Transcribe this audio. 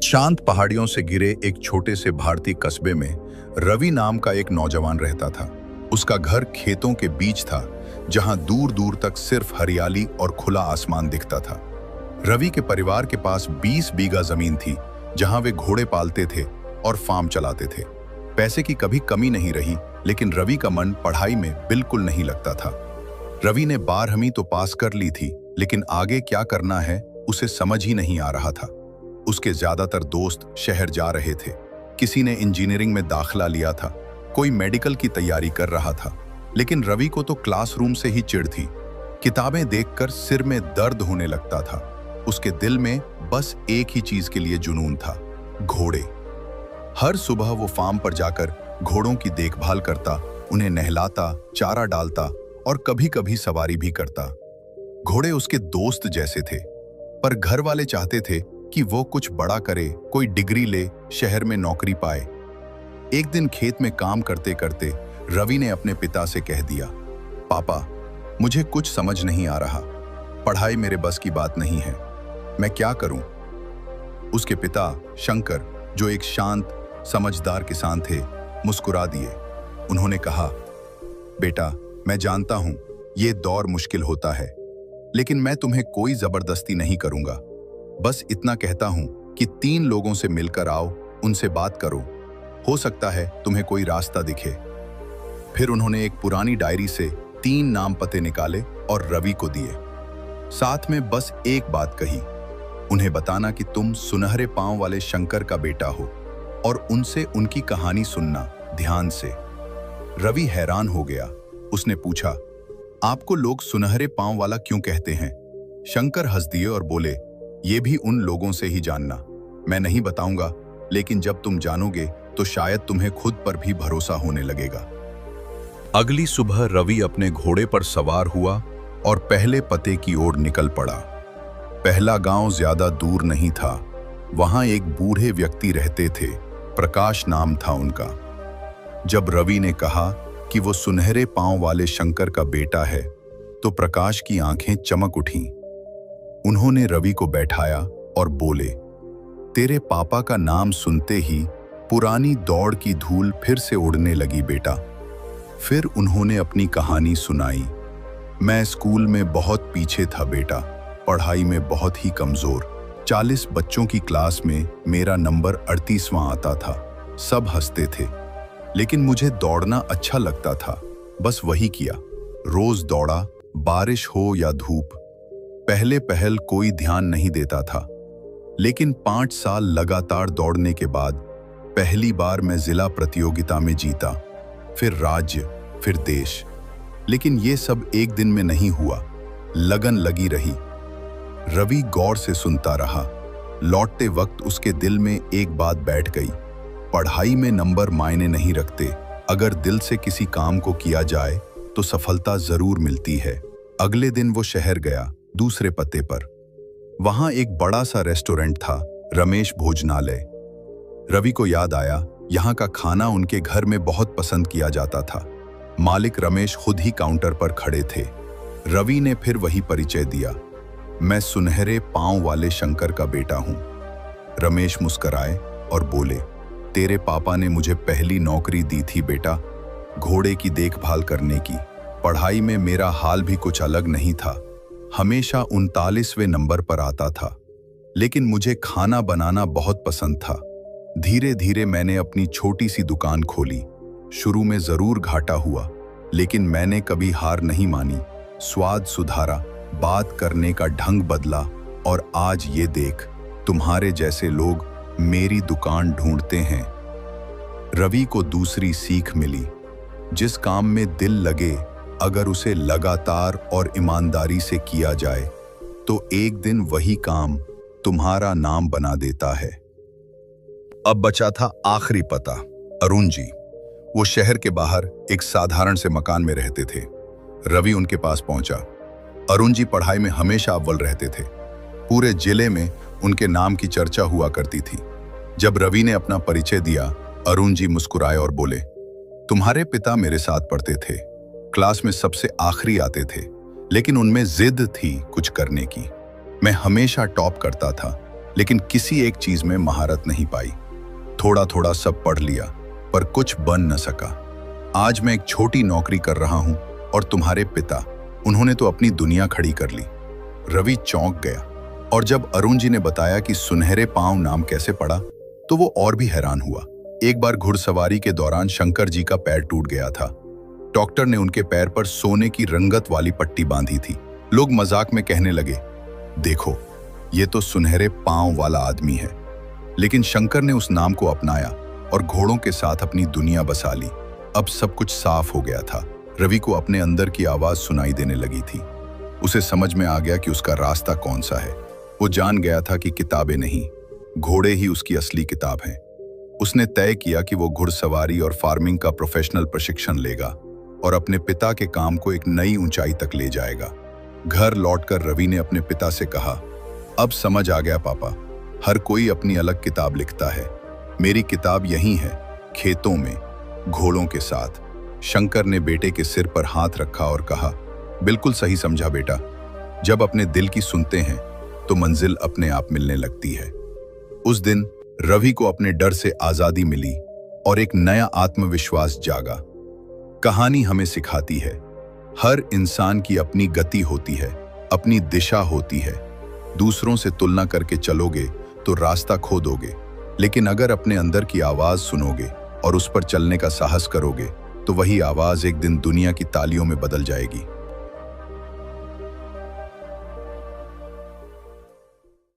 शांत पहाड़ियों से घिरे एक छोटे से भारतीय कस्बे में रवि नाम का एक नौजवान रहता था। उसका घर खेतों के बीच था, जहां दूर दूर तक सिर्फ हरियाली और खुला आसमान दिखता था। रवि के परिवार के पास 20 बीघा जमीन थी, जहां वे घोड़े पालते थे और फार्म चलाते थे। पैसे की कभी कमी नहीं रही, लेकिन रवि का मन पढ़ाई में बिल्कुल नहीं लगता था। रवि ने 12वीं तो पास कर ली थी, लेकिन आगे क्या करना है उसे समझ ही नहीं आ रहा था। उसके ज्यादातर दोस्त शहर जा रहे थे। किसी ने इंजीनियरिंग में दाखिला लिया था, कोई मेडिकल की तैयारी कर रहा था, लेकिन रवि को तो क्लासरूम से ही चिढ़ थी। किताबें देखकर सिर में दर्द होने लगता था। उसके दिल में बस एक ही चीज के लिए जुनून था, घोड़े। हर सुबह वो फार्म पर जाकर घोड़ों की देखभाल करता, उन्हें नहलाता, चारा डालता और कभी कभी सवारी भी करता। घोड़े उसके दोस्त जैसे थे, पर घर वाले चाहते थे कि वो कुछ बड़ा करे, कोई डिग्री ले, शहर में नौकरी पाए। एक दिन खेत में काम करते करते रवि ने अपने पिता से कह दिया, पापा, मुझे कुछ समझ नहीं आ रहा, पढ़ाई मेरे बस की बात नहीं है, मैं क्या करूं? उसके पिता शंकर, जो एक शांत समझदार किसान थे, मुस्कुरा दिए। उन्होंने कहा, बेटा, मैं जानता हूं ये दौर मुश्किल होता है, लेकिन मैं तुम्हें कोई जबरदस्ती नहीं करूंगा। बस इतना कहता हूं कि 3 लोगों से मिलकर आओ, उनसे बात करो, हो सकता है तुम्हें कोई रास्ता दिखे। फिर उन्होंने एक पुरानी डायरी से 3 नाम पते निकाले और रवि को दिए। साथ में बस एक बात कही, उन्हें बताना कि तुम सुनहरे पांव वाले शंकर का बेटा हो और उनसे उनकी कहानी सुनना ध्यान से। रवि हैरान हो गया। उसने पूछा, आपको लोग सुनहरे पांव वाला क्यों कहते हैं? शंकर हंस दिए और बोले, ये भी उन लोगों से ही जानना। मैं नहीं बताऊंगा, लेकिन जब तुम जानोगे तो शायद तुम्हें खुद पर भी भरोसा होने लगेगा। अगली सुबह रवि अपने घोड़े पर सवार हुआ और पहले पते की ओर निकल पड़ा। पहला गांव ज्यादा दूर नहीं था। वहां एक बूढ़े व्यक्ति रहते थे, प्रकाश नाम था उनका। जब रवि ने कहा कि वो सुनहरे पांव वाले शंकर का बेटा है, तो प्रकाश की आंखें चमक उठीं। उन्होंने रवि को बैठाया और बोले, तेरे पापा का नाम सुनते ही पुरानी दौड़ की धूल फिर से उड़ने लगी बेटा। फिर उन्होंने अपनी कहानी सुनाई। मैं स्कूल में बहुत पीछे था बेटा, पढ़ाई में बहुत ही कमजोर। 40 बच्चों की क्लास में मेरा नंबर 38वां आता था। सब हंसते थे, लेकिन मुझे दौड़ना अच्छा लगता था, बस वही किया। रोज दौड़ा, बारिश हो या धूप। पहले पहल कोई ध्यान नहीं देता था, लेकिन 5 साल लगातार दौड़ने के बाद पहली बार मैं जिला प्रतियोगिता में जीता, फिर राज्य, फिर देश। लेकिन ये सब एक दिन में नहीं हुआ, लगन लगी रही। रवि गौर से सुनता रहा। लौटते वक्त उसके दिल में एक बात बैठ गई, पढ़ाई में नंबर मायने नहीं रखते, अगर दिल से किसी काम को किया जाए तो सफलता जरूर मिलती है। अगले दिन वो शहर गया, दूसरे पते पर। वहां एक बड़ा सा रेस्टोरेंट था, रमेश भोजनालय। रवि को याद आया, यहाँ का खाना उनके घर में बहुत पसंद किया जाता था। मालिक रमेश खुद ही काउंटर पर खड़े थे। रवि ने फिर वही परिचय दिया, मैं सुनहरे पांव वाले शंकर का बेटा हूं। रमेश मुस्कुराए और बोले, तेरे पापा ने मुझे पहली नौकरी दी थी बेटा, घोड़े की देखभाल करने की। पढ़ाई में मेरा हाल भी कुछ अलग नहीं था, हमेशा 39वें नंबर पर आता था, लेकिन मुझे खाना बनाना बहुत पसंद था। धीरे धीरे मैंने अपनी छोटी सी दुकान खोली। शुरू में जरूर घाटा हुआ, लेकिन मैंने कभी हार नहीं मानी। स्वाद सुधारा, बात करने का ढंग बदला, और आज ये देख, तुम्हारे जैसे लोग मेरी दुकान ढूंढते हैं। रवि को दूसरी सीख मिली, जिस काम में दिल लगे, अगर उसे लगातार और ईमानदारी से किया जाए, तो एक दिन वही काम तुम्हारा नाम बना देता है। अब बचा था आखिरी पता, अरुण जी। वो शहर के बाहर एक साधारण से मकान में रहते थे। रवि उनके पास पहुंचा। अरुण जी पढ़ाई में हमेशा अव्वल रहते थे। पूरे जिले में उनके नाम की चर्चा हुआ करती थी। जब रवि ने अपना परिचय दिया, अरुण जी मुस्कुराए और बोले, तुम्हारे पिता मेरे साथ पढ़ते थे, क्लास में सबसे आखिरी आते थे, लेकिन उनमें जिद थी कुछ करने की। मैं हमेशा टॉप करता था, लेकिन किसी एक चीज में महारत नहीं पाई। थोड़ा थोड़ा सब पढ़ लिया, पर कुछ बन न सका। आज मैं एक छोटी नौकरी कर रहा हूं और तुम्हारे पिता, उन्होंने तो अपनी दुनिया खड़ी कर ली। रवि चौंक गया, और जब अरुण जी ने बताया कि सुनहरे पांव नाम कैसे पड़ा, तो वो और भी हैरान हुआ। एक बार घुड़सवारी के दौरान शंकर जी का पैर टूट गया था। डॉक्टर ने उनके पैर पर सोने की रंगत वाली पट्टी बांधी थी। लोग मजाक में कहने लगे, देखो, ये तो सुनहरे पांव वाला आदमी है। लेकिन शंकर ने उस नाम को अपनाया और घोड़ों के साथ अपनी दुनिया बसा ली। अब सब कुछ साफ हो गया था। रवि को अपने अंदर की आवाज सुनाई देने लगी थी। उसे समझ में आ गया कि उसका रास्ता कौन सा है। वो जान गया था कि किताबें नहीं, घोड़े ही उसकी असली किताब हैं। उसने तय किया कि वो घुड़सवारी और फार्मिंग का प्रोफेशनल प्रशिक्षण लेगा और अपने पिता के काम को एक नई ऊंचाई तक ले जाएगा। घर लौटकर रवि ने अपने पिता से कहा, अब समझ आ गया पापा, हर कोई अपनी अलग किताब लिखता है। मेरी किताब यही है, खेतों में, घोड़ों के साथ। शंकर ने बेटे के सिर पर हाथ रखा और कहा, बिल्कुल सही समझा बेटा। जब अपने दिल की सुनते हैं तो मंजिल अपने आप मिलने लगती है। उस दिन रवि को अपने डर से आजादी मिली और एक नया आत्मविश्वास जागा। कहानी हमें सिखाती है, हर इंसान की अपनी गति होती है, अपनी दिशा होती है। दूसरों से तुलना करके चलोगे तो रास्ता खो दोगे, लेकिन अगर अपने अंदर की आवाज सुनोगे और उस पर चलने का साहस करोगे, तो वही आवाज एक दिन दुनिया की तालियों में बदल जाएगी।